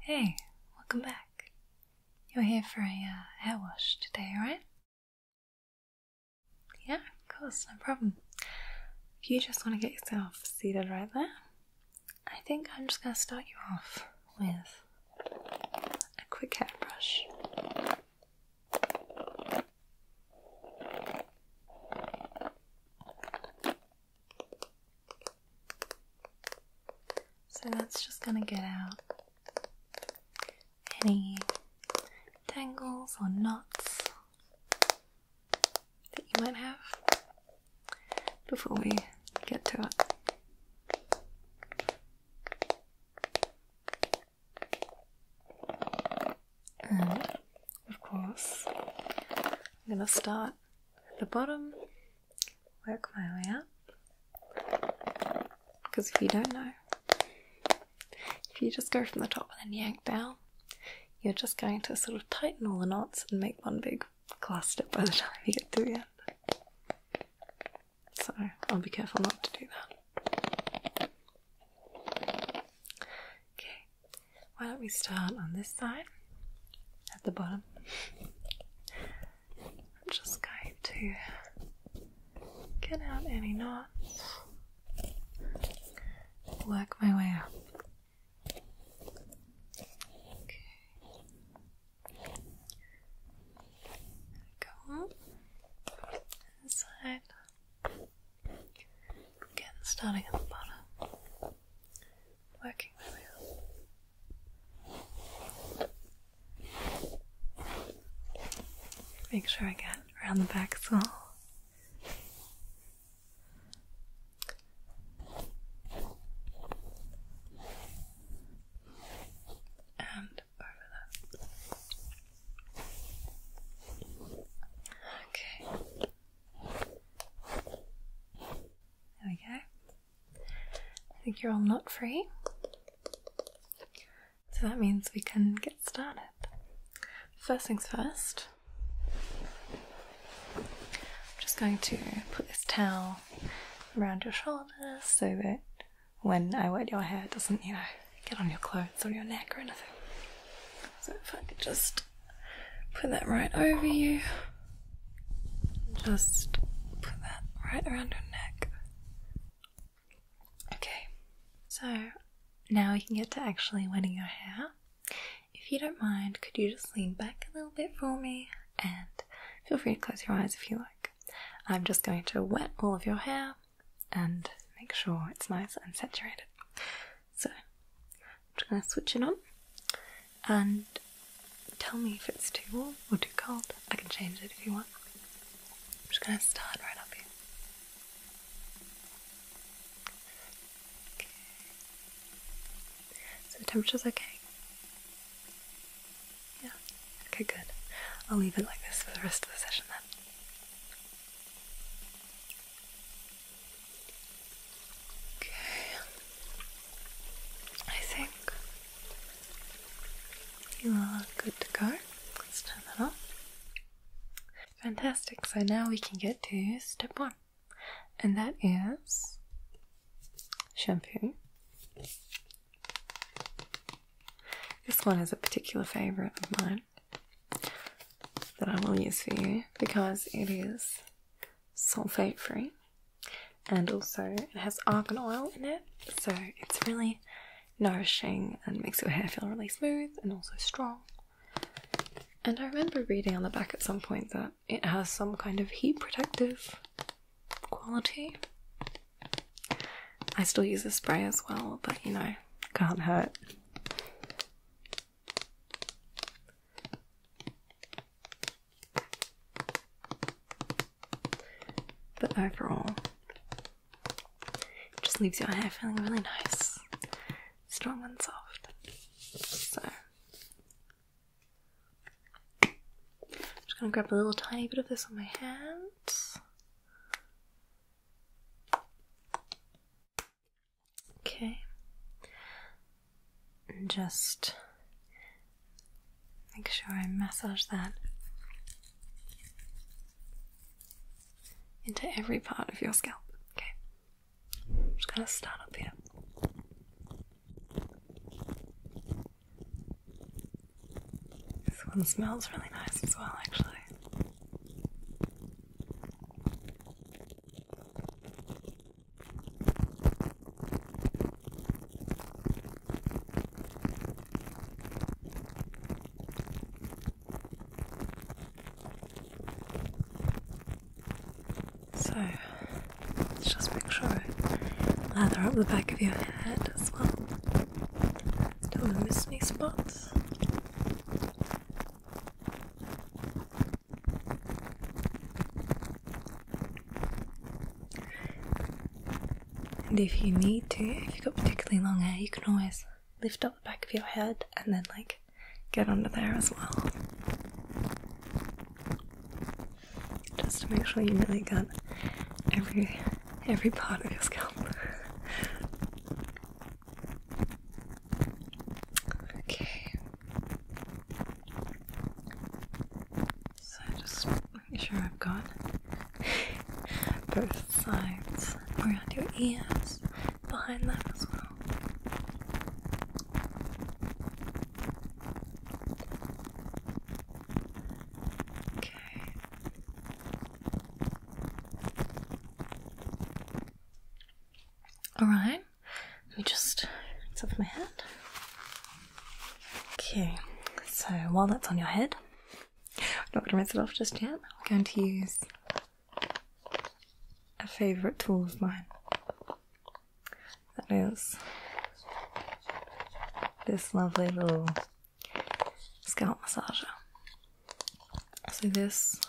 Hey, welcome back. You're here for a hair wash today, right? Yeah, of course, no problem. If you just want to get yourself seated right there, I think I'm just going to start you off with a quick hairbrush. So that's just going to get out any tangles or knots that you might have before we get to it. And of course, I'm going to start at the bottom, work my way up, because if you don't know, if you just go from the top and then yank down, you're just going to sort of tighten all the knots and make one big cluster by the time you get to the end. So I'll be careful not to do that. Okay, why don't we start on this side, at the bottom. I'm just going to get out any knots, work my way up. Starting at the bottom, working my way up. Make sure I get around the back as well. And over that. Okay. There we go. I think you're all knot free, so that means we can get started. First things first, I'm just going to put this towel around your shoulders so that when I wet your hair it doesn't, get on your clothes or your neck or anything. So if I could just put that right over you, just put that right around your neck. So now we can get to actually wetting your hair. If you don't mind, could you just lean back a little bit for me, and feel free to close your eyes if you like. I'm just going to wet all of your hair and make sure it's nice and saturated. So I'm just going to switch it on and tell me if it's too warm or too cold. I can change it if you want. I'm just going to start right up here. The temperature's okay? Yeah. Okay, good. I'll leave it like this for the rest of the session then. Okay. I think you are good to go. Let's turn that off. Fantastic. So now we can get to step one, and that is shampoo. This one is a particular favourite of mine that I will use for you because it is sulfate free, and also it has argan oil in it, so it's really nourishing and makes your hair feel really smooth and also strong. And I remember reading on the back at some point that it has some kind of heat protective quality. I still use a spray as well, but can't hurt. But overall, it just leaves your hair feeling really nice, strong and soft. So, I'm just going to grab a little tiny bit of this on my hands. Okay. And just make sure I massage that into every part of your scalp. Okay, I'm just gonna start up here. one smells really nice as well, actually. So, let's just make sure I lather up the back of your head as well. Don't miss any spots. And if you need to, if you've got particularly long hair, you can always lift up the back of your head and then like get under there as well. Just to make sure you really got every part of your scalp. Okay. So just making sure I've got both sides around your ears, behind them as well. Alright, let me just rinse off my hand. Okay, so while that's on your head, I'm not going to rinse it off just yet. I'm going to use a favourite tool of mine. That is this lovely little scalp massager. So this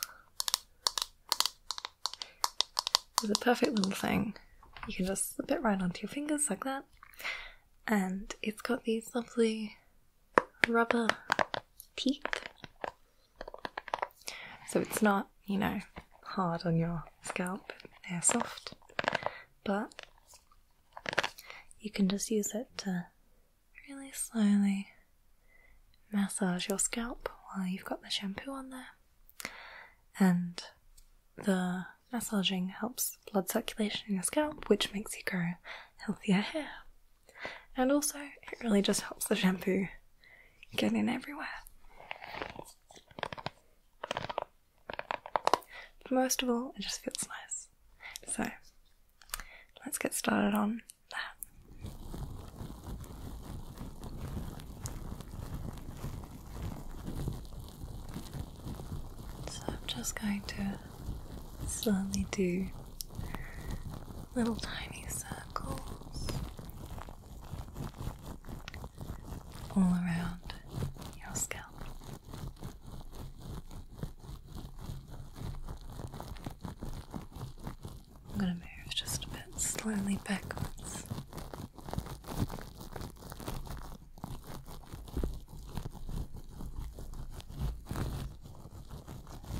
is a perfect little thing. You can just slip it right onto your fingers like that, and it's got these lovely rubber teeth, so it's not, you know, hard on your scalp. They're soft, but you can just use it to really slowly massage your scalp while you've got the shampoo on there, and the massaging helps blood circulation in your scalp, which makes you grow healthier hair. And also, it really just helps the shampoo get in everywhere. But most of all, it just feels nice. So, let's get started on that. So I'm just going to slowly do little tiny circles all around your scalp. I'm going to move just a bit slowly backwards.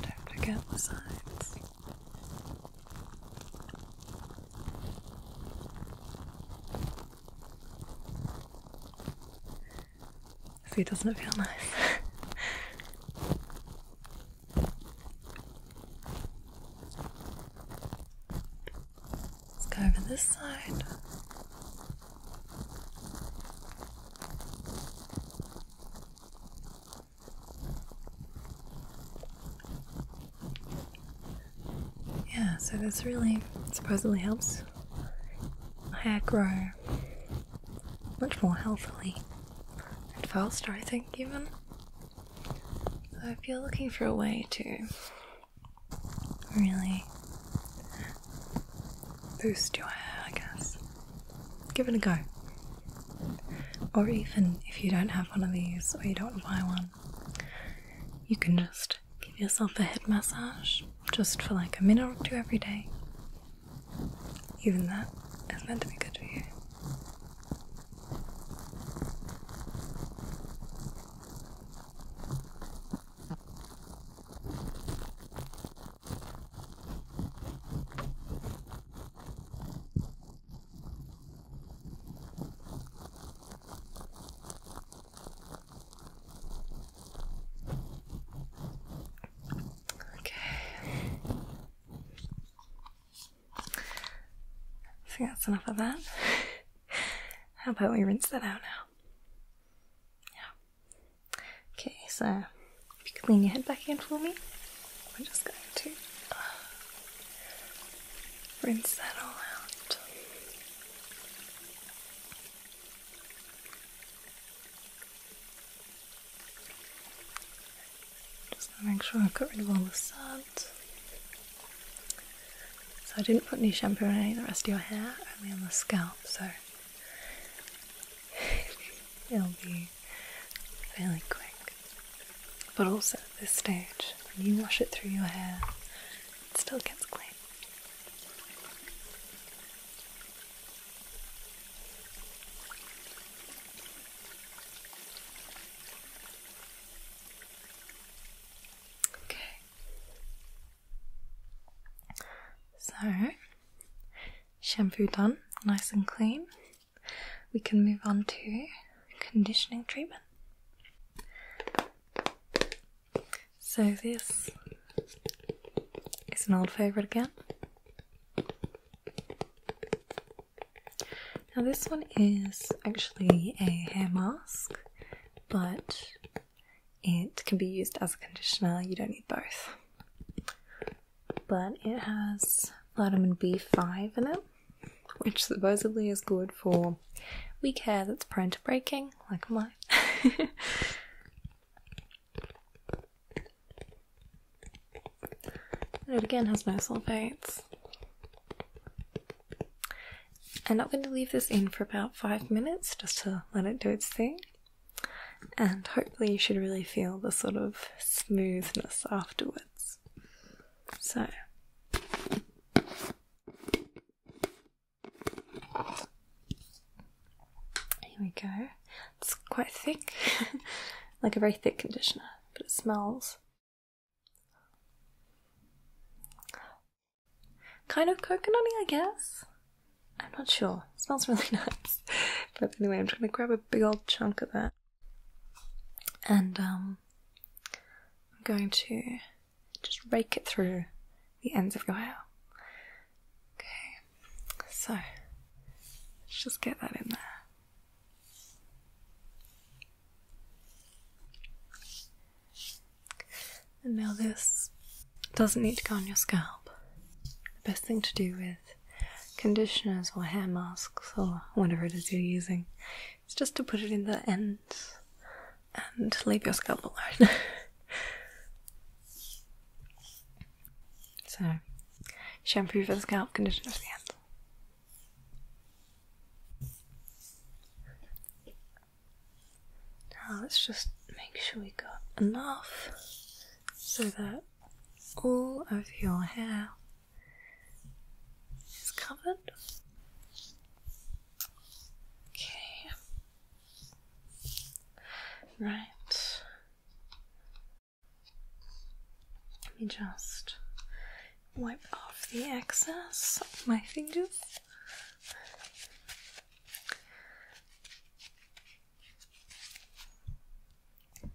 Don't forget the sides. See, doesn't it feel nice? Let's go over this side. Yeah, so this really supposedly helps hair grow much more healthily. Faster, I think, even. So if you're looking for a way to really boost your hair, I guess, give it a go. Or even if you don't have one of these, or you don't want to buy one, you can just give yourself a head massage just for like a minute or two every day. Even that is meant to be good for you. I think that's enough of that. How about we rinse that out now? Yeah. Okay, so if you could lean your head back in for me. I'm just going to rinse that all out. Just gonna make sure I've got rid of all the suds. So I didn't put any shampoo on any of the rest of your hair, only on the scalp, so it'll be fairly quick. But also at this stage, when you wash it through your hair, it still gets clean. Okay. So, shampoo done, nice and clean. We can move on to conditioning treatment. So this is an old favourite again. Now this one is actually a hair mask, but it can be used as a conditioner, you don't need both. But it has vitamin B5 in it, which supposedly is good for weak hair that's prone to breaking, like mine. And it again has no sulfates. And I'm going to leave this in for about 5 minutes just to let it do its thing. And hopefully you should really feel the sort of smoothness afterwards. So here we go. It's quite thick, like a very thick conditioner, but it smells kind of coconutty, I guess. I'm not sure. It smells really nice. But anyway, I'm just going to grab a big old chunk of that. And I'm going to just rake it through the ends of your hair. Okay, so let's just get that in there. And now this doesn't need to go on your scalp. The best thing to do with conditioners or hair masks or whatever it is you're using is just to put it in the ends and leave your scalp alone. So, shampoo for the scalp, conditioner for the end. Now let's just make sure we got enough so that all of your hair is covered. Okay. Right. Let me just wipe off the excess of my fingers.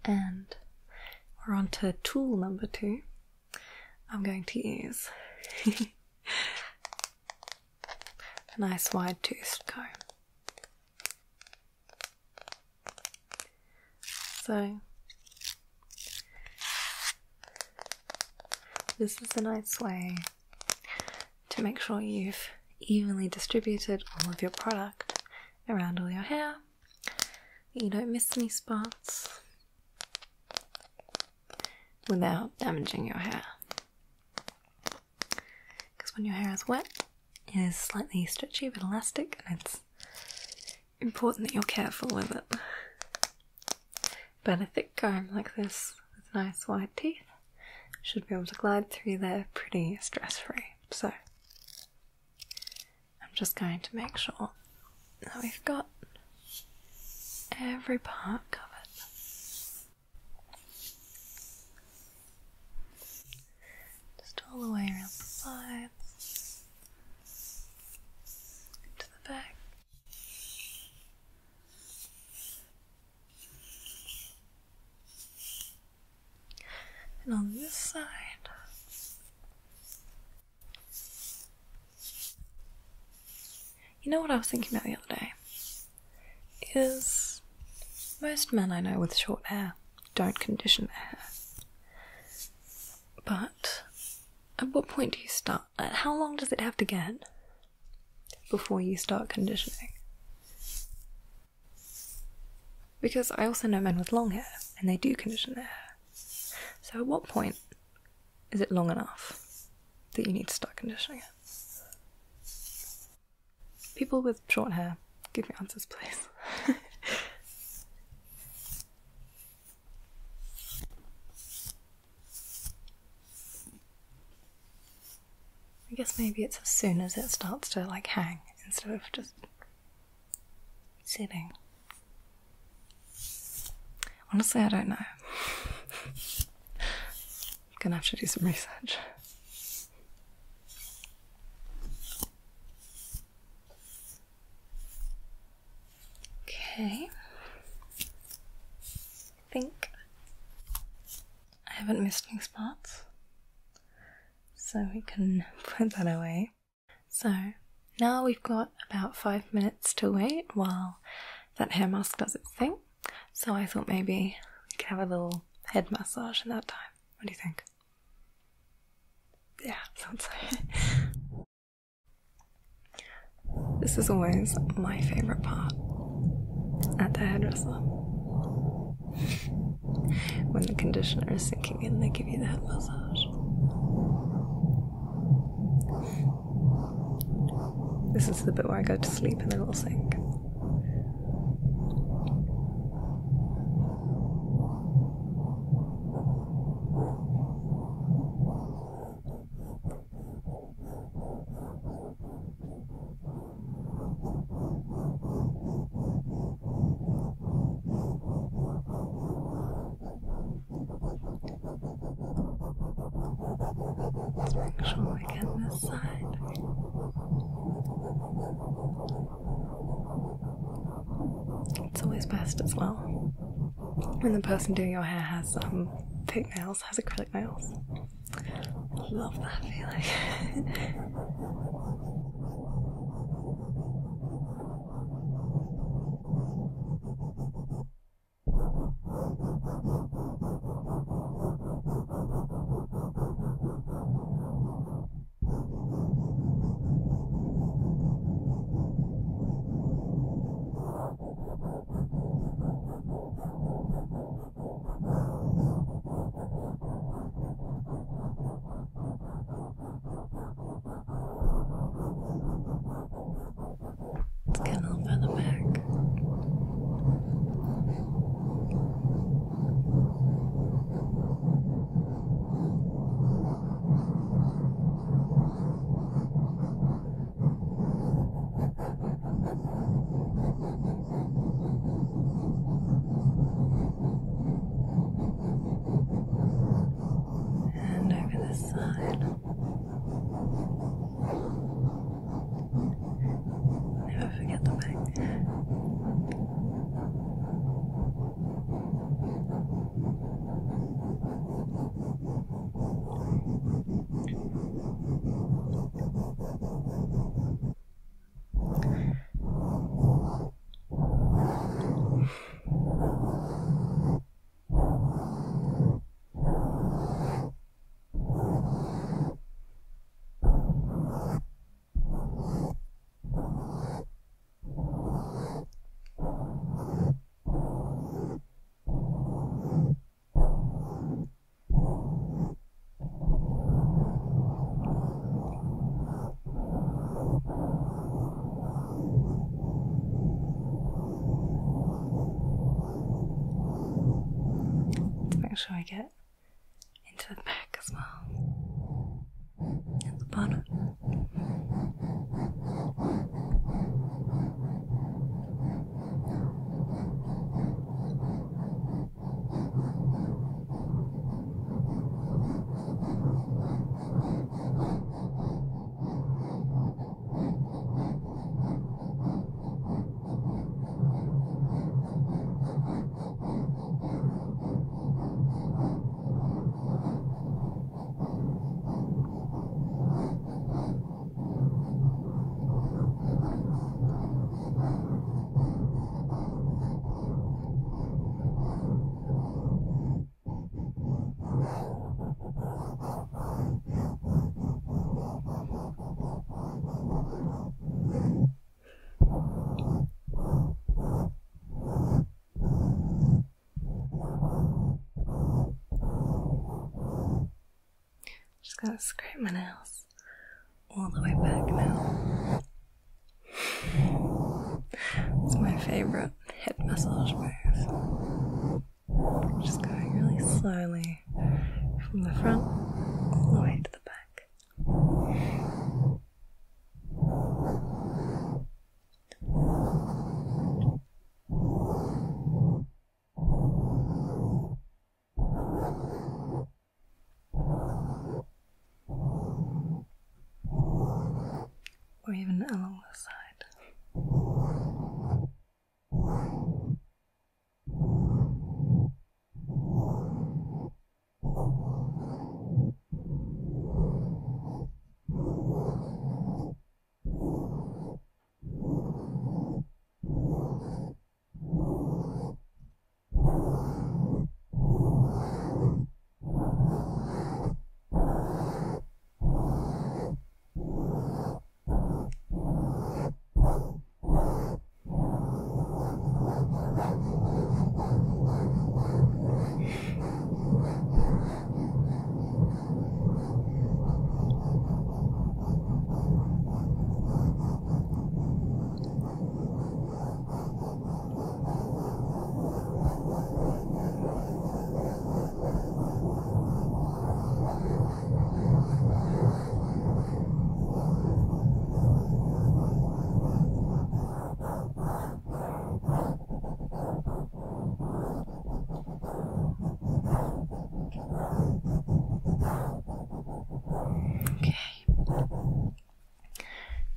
And we're on to tool number 2. I'm going to use a nice wide toothed comb. So this is a nice way to make sure you've evenly distributed all of your product around all your hair, that you don't miss any spots without damaging your hair. Because when your hair is wet, it is slightly stretchy but elastic, and it's important that you're careful with it. But a thick comb like this with nice wide teeth should be able to glide through there pretty stress-free. So I'm just going to make sure that we've got every part covered. Just all the way around the sides, to the back. And on this side, you know what I was thinking about the other day? Is most men I know with short hair don't condition their hair. At what point do you start? How long does it have to get before you start conditioning? Because I also know men with long hair, and they do condition their hair. So at what point is it long enough that you need to start conditioning it? People with short hair, give me answers, please. I guess maybe it's as soon as it starts to like hang instead of just sitting. Honestly, I don't know. I'm gonna have to do some research. Okay. I think I haven't missed any spots, so we can put that away. So now we've got about 5 minutes to wait while that hair mask does its thing. So I thought maybe we could have a little head massage in that time. What do you think? Yeah, sounds like it. This is always my favourite part at the hairdresser. When the conditioner is sinking in, they give you the head massage. This is the bit where I go to sleep in the little sink. Let's make sure we get this side. It's always best as well when the person doing your hair has fake nails, has acrylic nails. Love that feeling. Let's get a little further back. And over this side. Never forget the back. Just gonna scrape my nails all the way back now. It's my favourite head massage move. Just going really slowly from the front all the way to the back. Or even along the side.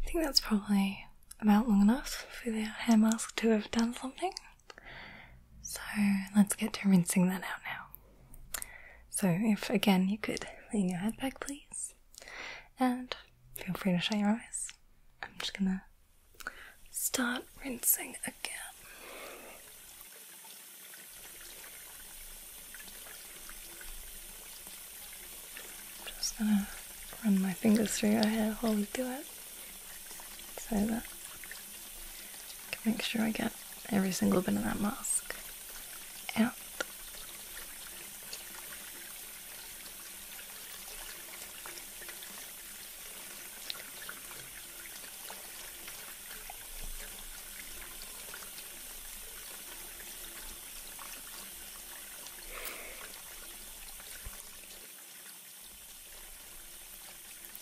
I think that's probably about long enough for the hair mask to have done something. So let's get to rinsing that out now. So if again you could lean your head back please, and feel free to shut your eyes. I'm just gonna start rinsing again. Just gonna run my fingers through your hair while we do it, so that I can make sure I get every single bit of that mask out.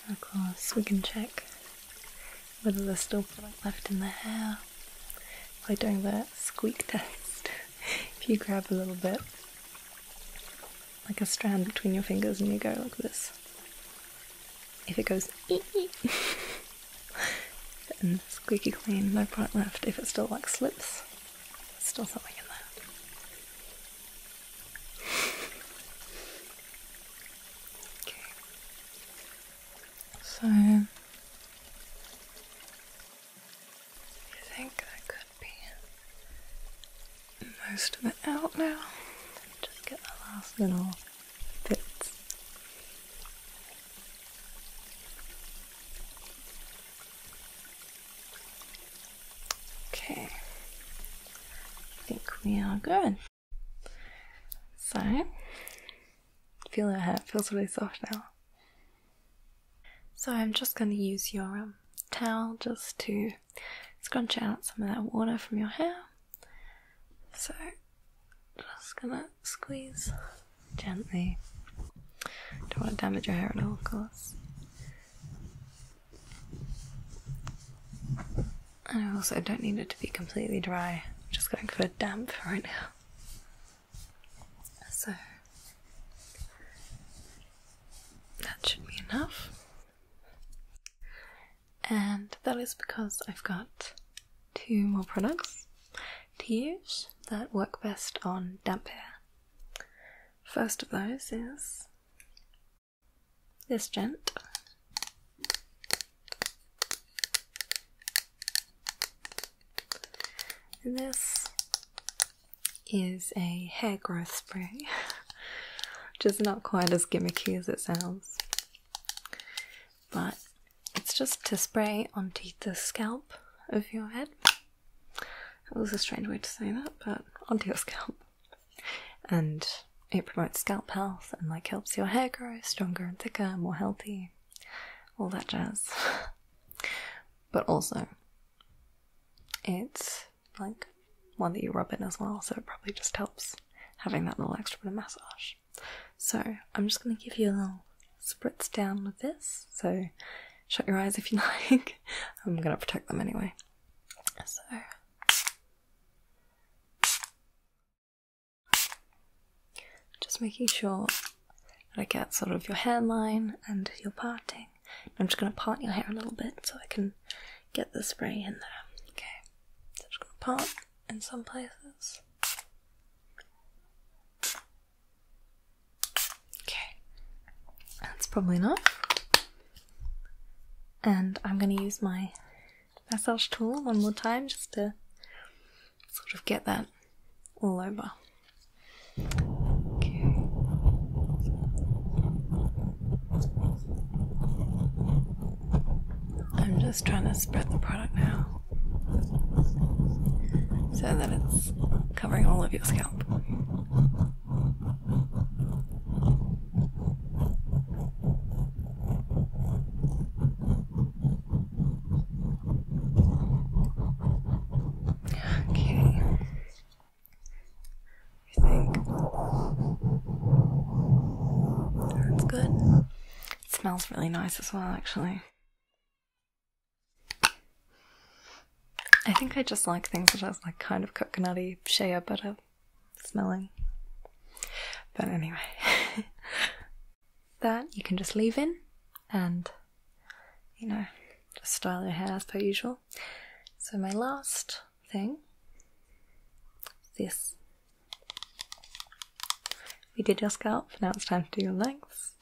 Of course, we can check whether there's still product left in the hair by doing the squeak test. If you grab a little bit, like a strand between your fingers, and you go like this, if it goes then squeaky clean, no product left. If it still like slips, there's still something in there. So I think that could be most of it out now. Just get the last little bits. Okay, I think we are good. So, feel your hair feels really soft now. So I'm just going to use your towel just to scrunch out some of that water from your hair. So just going to squeeze gently. Don't want to damage your hair at all, of course. And I also don't need it to be completely dry. I'm just going for damp right now. So that should be enough. And that is because I've got 2 more products to use that work best on damp hair. First of those is this gent. And this is a hair growth spray, which is not quite as gimmicky as it sounds, but it's just to spray onto the scalp of your head. That was a strange way to say that, but onto your scalp. And it promotes scalp health and like helps your hair grow stronger and thicker, more healthy, all that jazz. But also, it's like one that you rub in as well, so it probably just helps having that little extra bit of massage. So I'm just going to give you a little spritz down with this, so shut your eyes if you like. I'm going to protect them anyway. So just making sure that I get sort of your hairline and your parting. I'm just going to part your hair a little bit so I can get the spray in there. Okay, so I'm just going to part in some places. Okay, that's probably enough. And I'm going to use my massage tool one more time just to sort of get that all over. Okay. I'm just trying to spread the product now so that it's covering all of your scalp. Okay. I think that's good. It smells really nice as well, actually. I think I just like things that are like kind of coconutty, shea butter smelling. But anyway, that you can just leave in and, you know, just style your hair as per usual. So my last thing is this. We did your scalp, now it's time to do your lengths.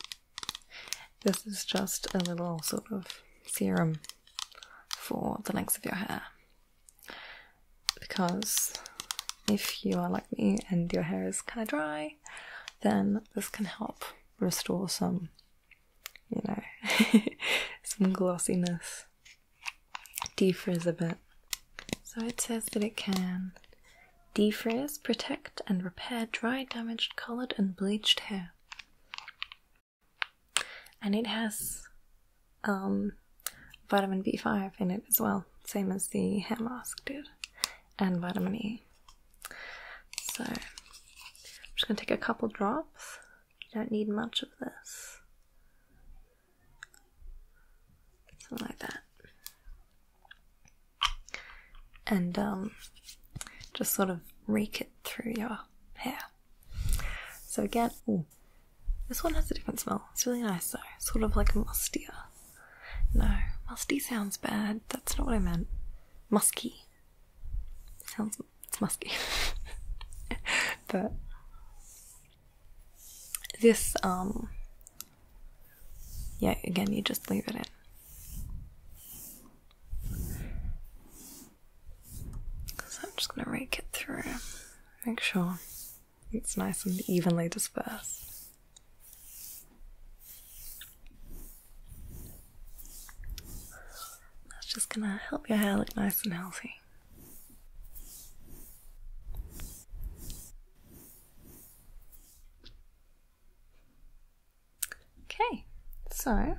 This is just a little sort of serum for the lengths of your hair. Because if you are like me and your hair is kind of dry, then this can help restore some, you know, some glossiness, defrizz a bit. So it says that it can defrizz, protect and repair dry, damaged, coloured and bleached hair. And it has vitamin B5 in it as well, same as the hair mask did, and vitamin E. So I'm just going to take a couple drops. You don't need much of this. Something like that. And just sort of rake it through your hair. So again, ooh, this one has a different smell. It's really nice though, sort of like a mustier. No, musty sounds bad. That's not what I meant. Musky. Sounds, it's musky. But this, yeah, again, you just leave it in. So I'm just gonna rake it through. Make sure it's nice and evenly dispersed. That's just gonna help your hair look nice and healthy. Okay, so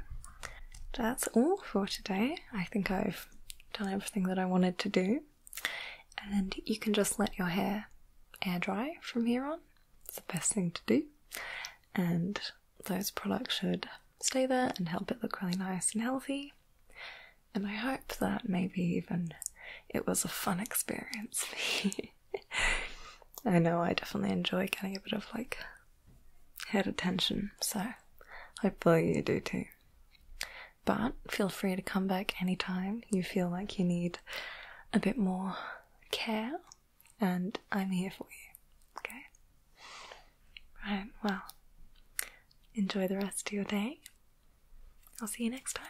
that's all for today. I think I've done everything that I wanted to do, and you can just let your hair air dry from here on. It's the best thing to do, and those products should stay there and help it look really nice and healthy. And I hope that maybe even it was a fun experience for you. I know I definitely enjoy getting a bit of like head attention, so hopefully you do too. But feel free to come back anytime you feel like you need a bit more care, and I'm here for you, okay? Right, well, enjoy the rest of your day. I'll see you next time.